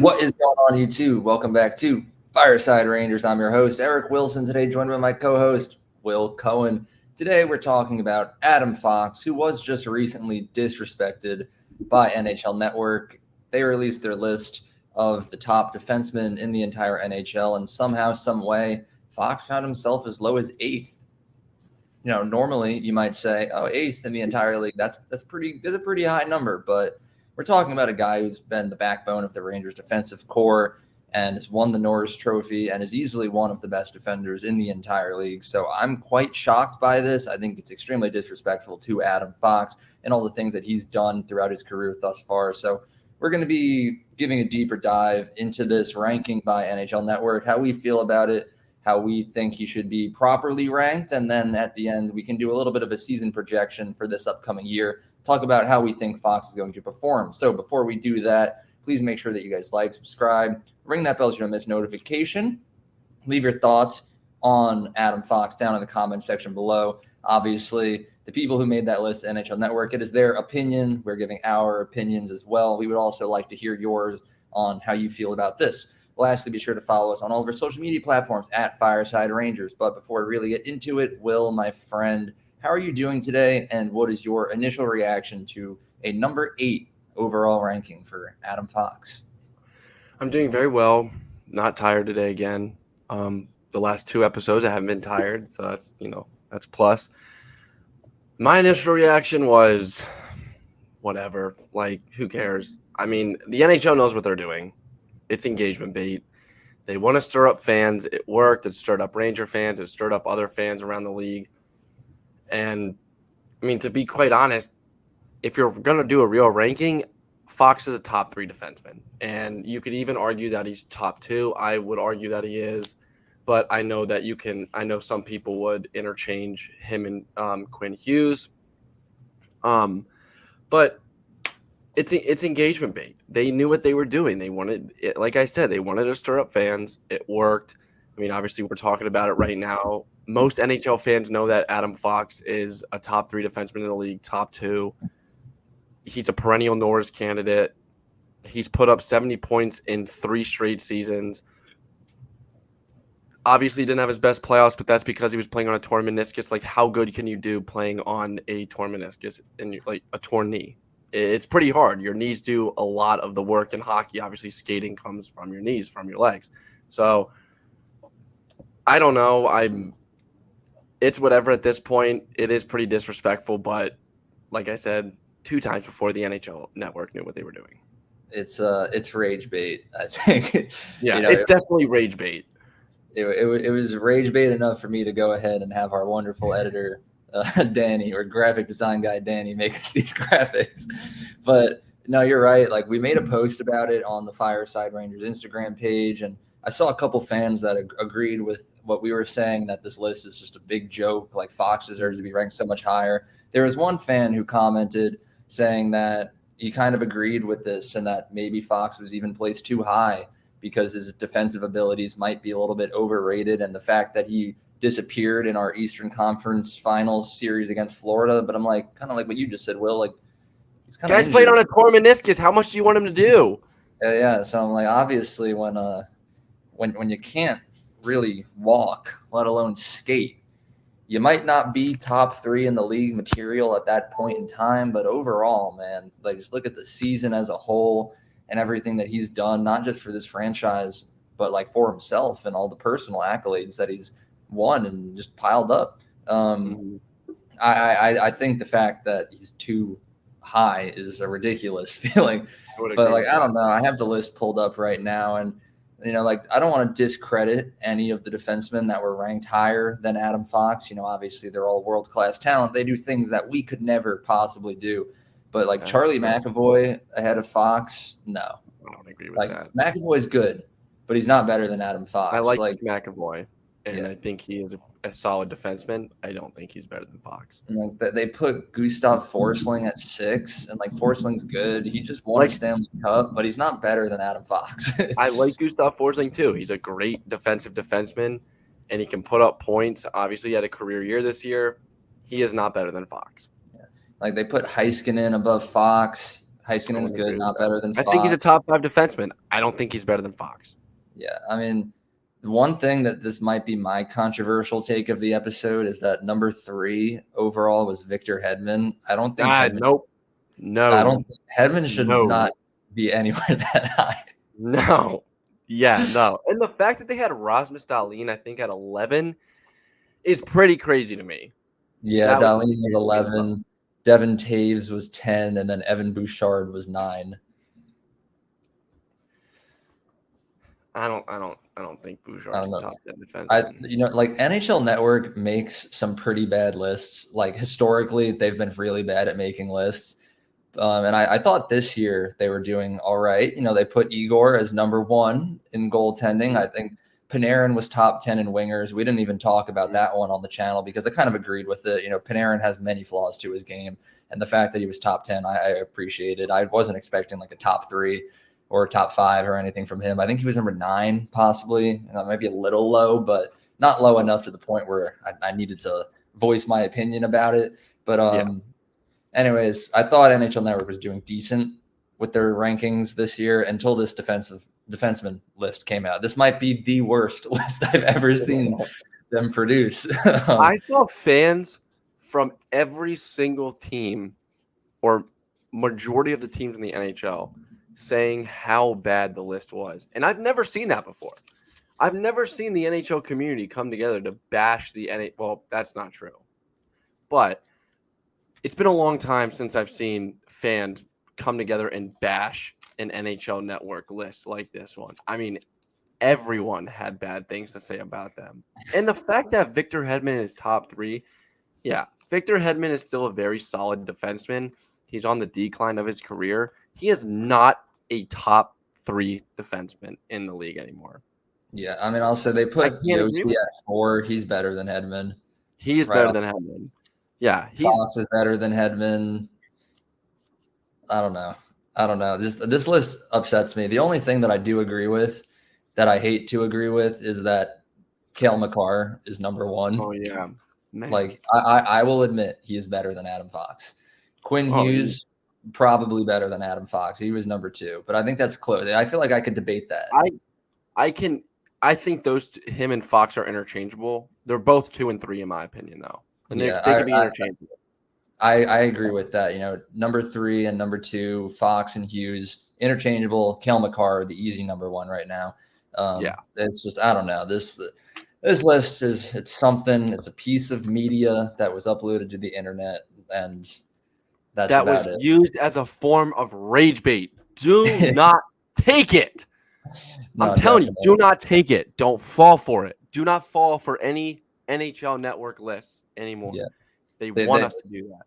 What is going on, YouTube? Welcome back to Fireside Rangers. I'm your host, Eric Wilson. Today, joined by my co-host, Will Cohen. Today, we're talking about Adam Fox, who was just recently disrespected by NHL Network. They released their list of the top defensemen in the entire NHL, and somehow, some way, Fox found himself as low as 8th. You know, normally you might say, "Oh, 8th in the entire league. That's a pretty high number," but we're talking about a guy who's been the backbone of the Rangers defensive core and has won the Norris Trophy and is easily one of the best defenders in the entire league. So I'm quite shocked by this. I think it's extremely disrespectful to Adam Fox and all the things that he's done throughout his career thus far. So we're going to be giving a deeper dive into this ranking by NHL Network, how we feel about it, how we think he should be properly ranked. And then at the end, we can do a little bit of a season projection for this upcoming year, talk about how we think Fox is going to perform. So before we do that, please make sure that you guys like, subscribe, ring that bell so you don't miss notification. Leave your thoughts on Adam Fox down in the comment section below. Obviously, the people who made that list, NHL Network, it is their opinion. We're giving our opinions as well. We would also like to hear yours on how you feel about this. Lastly, be sure to follow us on all of our social media platforms at Fireside Rangers. But before we really get into it, Will, my friend, how are you doing today, and what is your initial reaction to a number 8 overall ranking for Adam Fox? I'm doing very well. Not tired today again. The last 2 episodes I haven't been tired, so that's plus. My initial reaction was whatever. Like, who cares? I mean, the NHL knows what they're doing. It's engagement bait. They want to stir up fans. It worked. It stirred up Ranger fans. It stirred up other fans around the league. And, I mean, to be quite honest, if you're going to do a real ranking, Fox is a top 3 defenseman. And you could even argue that he's top 2. I would argue that he is. But I know that I know some people would interchange him and Quinn Hughes. But it's engagement bait. They knew what they were doing. They wanted, like I said, they wanted to stir up fans. It worked. I mean, obviously, we're talking about it right now. Most NHL fans know that Adam Fox is a top 3 defenseman in the league, top 2. He's a perennial Norris candidate. He's put up 70 points in 3 straight seasons. Obviously, he didn't have his best playoffs, but that's because he was playing on a torn meniscus. Like, how good can you do playing on a torn meniscus and like a torn knee? It's pretty hard. Your knees do a lot of the work in hockey. Obviously, skating comes from your knees, from your legs. So I don't know. It's whatever at this point. It is pretty disrespectful, but like I said, 2 times before the NHL Network knew what they were doing. It's rage bait, I think. Yeah, it's definitely rage bait. It was rage bait enough for me to go ahead and have our wonderful editor, Danny, or graphic design guy Danny, make us these graphics. But no, you're right. Like, we made a post about it on the Fireside Rangers Instagram page, and I saw a couple fans that agreed with what we were saying, that this list is just a big joke. Like, Fox deserves to be ranked so much higher. There was one fan who commented saying that he kind of agreed with this and that maybe Fox was even placed too high because his defensive abilities might be a little bit overrated, and the fact that he disappeared in our Eastern Conference Finals series against Florida. But I'm like, kind of like what you just said, Will. Like, he's kind of guys played on a torn meniscus. How much do you want him to do? Yeah. So I'm like, obviously, when you can't really walk, let alone skate, you might not be top 3 in the league material at that point in time. But overall, man, like, just look at the season as a whole and everything that he's done, not just for this franchise, but like for himself and all the personal accolades that he's won and just piled up. I think the fact that he's too high is a ridiculous feeling. But like, I don't know. I have the list pulled up right now, and like, I don't want to discredit any of the defensemen that were ranked higher than Adam Fox. Obviously they're all world-class talent. They do things that we could never possibly do. But like, Charlie McAvoy ahead of Fox, no. I don't agree with that. McAvoy's good, but he's not better than Adam Fox. I like McAvoy, and I think he is a solid defenseman. I don't think he's better than Fox. And like, they put Gustav Forsling at 6, and like, Forsling's good. He just won a Stanley Cup, but he's not better than Adam Fox. I like Gustav Forsling too. He's a great defensive defenseman, and he can put up points. Obviously, he had a career year this year. He is not better than Fox. Like, they put Heiskanen above Fox. Heiskanen's agree good, with not that. better than I Fox. think he's a top 5 defenseman. I don't think he's better than Fox. Yeah, I mean, the one thing that this might be my controversial take of the episode is that number 3 overall was Victor Hedman. I don't think Hedman. Nope. I don't think Hedman should No. not be anywhere that high. No. Yeah, no. And the fact that they had Rasmus Dahlin, I think, at 11 is pretty crazy to me. Yeah, Dahlin was 11. Devin Taves was 10, and then Evan Bouchard was 9. I don't think Bouchard's a top 10 defenseman. NHL Network makes some pretty bad lists. Like historically, they've been really bad at making lists. And I thought this year they were doing all right. They put Igor as number 1 in goaltending. Mm-hmm. I think Panarin was top 10 in wingers. We didn't even talk about that one on the channel because I kind of agreed with it. Panarin has many flaws to his game. And the fact that he was top 10, I appreciated. I wasn't expecting like a top 3 or top 5 or anything from him. I think he was number 9, possibly. That might be a little low, but not low enough to the point where I needed to voice my opinion about it. But anyways, I thought NHL Network was doing decent with their rankings this year until this defenseman list came out. This might be the worst list I've ever seen them produce. I saw fans from every single team or majority of the teams in the NHL saying how bad the list was. And I've never seen that before. I've never seen the NHL community come together to bash the NHL. Well, that's not true. But it's been a long time since I've seen fans come together and bash an NHL Network list like this one. I mean, everyone had bad things to say about them. And the fact that Victor Hedman is top 3, Victor Hedman is still a very solid defenseman. He's on the decline of his career. He is not a top 3 defenseman in the league anymore. Yeah, I mean, I'll say they put Yossi at 4. He's better than Hedman. He is better than Hedman. Yeah, Fox is better than Hedman. I don't know. This list upsets me. The only thing that I do agree with, that I hate to agree with, is that Cale Makar is number 1. Oh yeah, man. Like I will admit he is better than Adam Fox. Quinn Hughes probably better than Adam Fox. He was number 2, but I think that's close. I feel like I could debate that. I think him and Fox are interchangeable. They're both 2 and 3 in my opinion, though. And they can be interchangeable. I agree with that. Number 3 and number 2, Fox and Hughes, interchangeable. Cale Makar, the easy number 1 right now. It's just, I don't know. This list it's something. It's a piece of media that was uploaded to the internet, and that was used as a form of rage bait. Do not take it. No, I'm telling you, do not take it. Don't fall for it. Do not fall for any NHL Network lists anymore. Yeah. They want us to do that.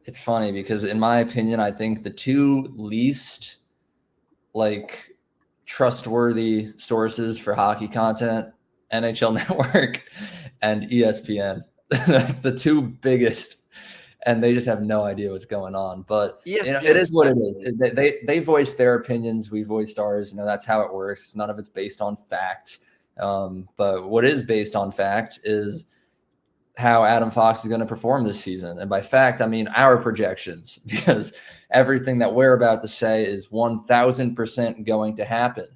It's funny because, in my opinion, I think the 2 least trustworthy sources for hockey content, NHL Network and ESPN, the 2 biggest, and they just have no idea what's going on. But it is what it is. They voice their opinions. We voiced ours. That's how it works. None of it's based on fact. But what is based on fact is how Adam Fox is going to perform this season. And by fact, I mean our projections, because everything that we're about to say is 1,000% going to happen.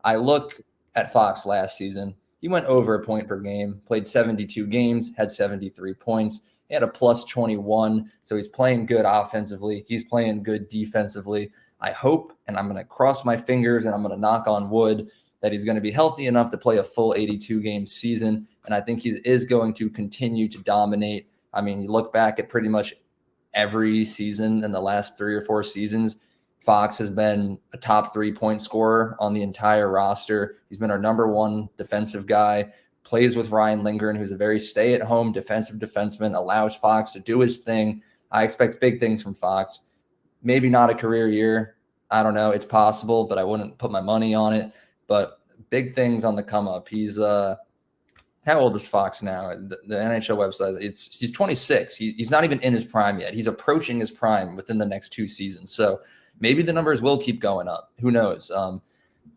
I look at Fox last season. He went over a point per game, played 72 games, had 73 points. He had a plus 21, so he's playing good offensively. He's playing good defensively. I hope, and I'm going to cross my fingers and I'm going to knock on wood, that he's going to be healthy enough to play a full 82-game season, and I think he is going to continue to dominate. I mean, you look back at pretty much every season in the last 3 or 4 seasons, Fox has been a top 3 point scorer on the entire roster. He's been our number 1 defensive guy. Plays with Ryan Lindgren, who's a very stay-at-home defensive defenseman, allows Fox to do his thing. I expect big things from Fox. Maybe not a career year. I don't know. It's possible, but I wouldn't put my money on it. But big things on the come up. He's how old is Fox now? The NHL website, he's 26. He's not even in his prime yet. He's approaching his prime within the next 2 seasons. So maybe the numbers will keep going up. Who knows?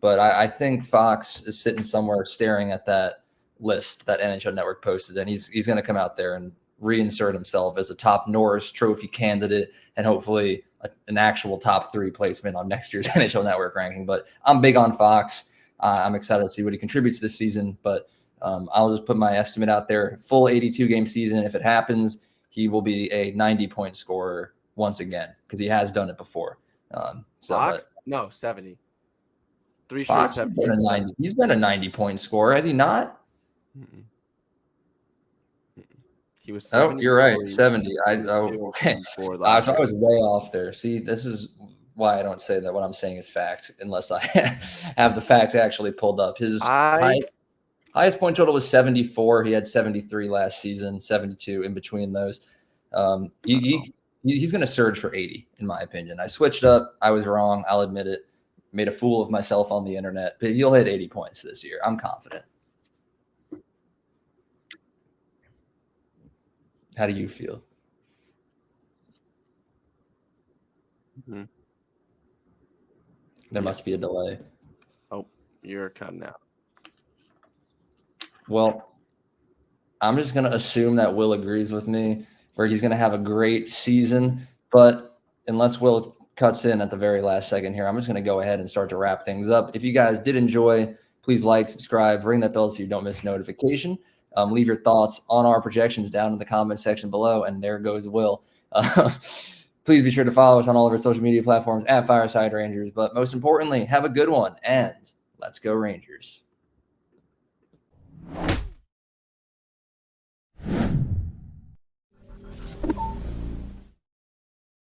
But I think Fox is sitting somewhere staring at that list that NHL Network posted, and he's going to come out there and reinsert himself as a top Norris Trophy candidate and hopefully an actual top 3 placement on next year's NHL Network ranking. But I'm big on Fox. I'm excited to see what he contributes this season. But I'll just put my estimate out there. Full 82-game season. If it happens, he will be a 90-point scorer once again because he has done it before. Fox? No, 70. 3 Fox straight. He's been a 90-point scorer, has he not? Mm-mm. He was 70. Oh, you're right. 70. Okay. So I was way off there. See, this is why I don't say that what I'm saying is fact unless I have the facts actually pulled up. His highest point total was 74. He had 73 last season, 72 in between those. He's going to surge for 80, in my opinion. I switched up. I was wrong. I'll admit it. Made a fool of myself on the internet, but he'll hit 80 points this year. I'm confident. How do you feel? Mm-hmm. There must be a delay. Oh, you're cutting out. Well, I'm just going to assume that Will agrees with me, where he's going to have a great season. But unless Will cuts in at the very last second here, I'm just going to go ahead and start to wrap things up. If you guys did enjoy, please like, subscribe, ring that bell so you don't miss notification. Leave your thoughts on our projections down in the comment section below. And there goes Will. Please be sure to follow us on all of our social media platforms at Fireside Rangers. But most importantly, have a good one. And let's go Rangers.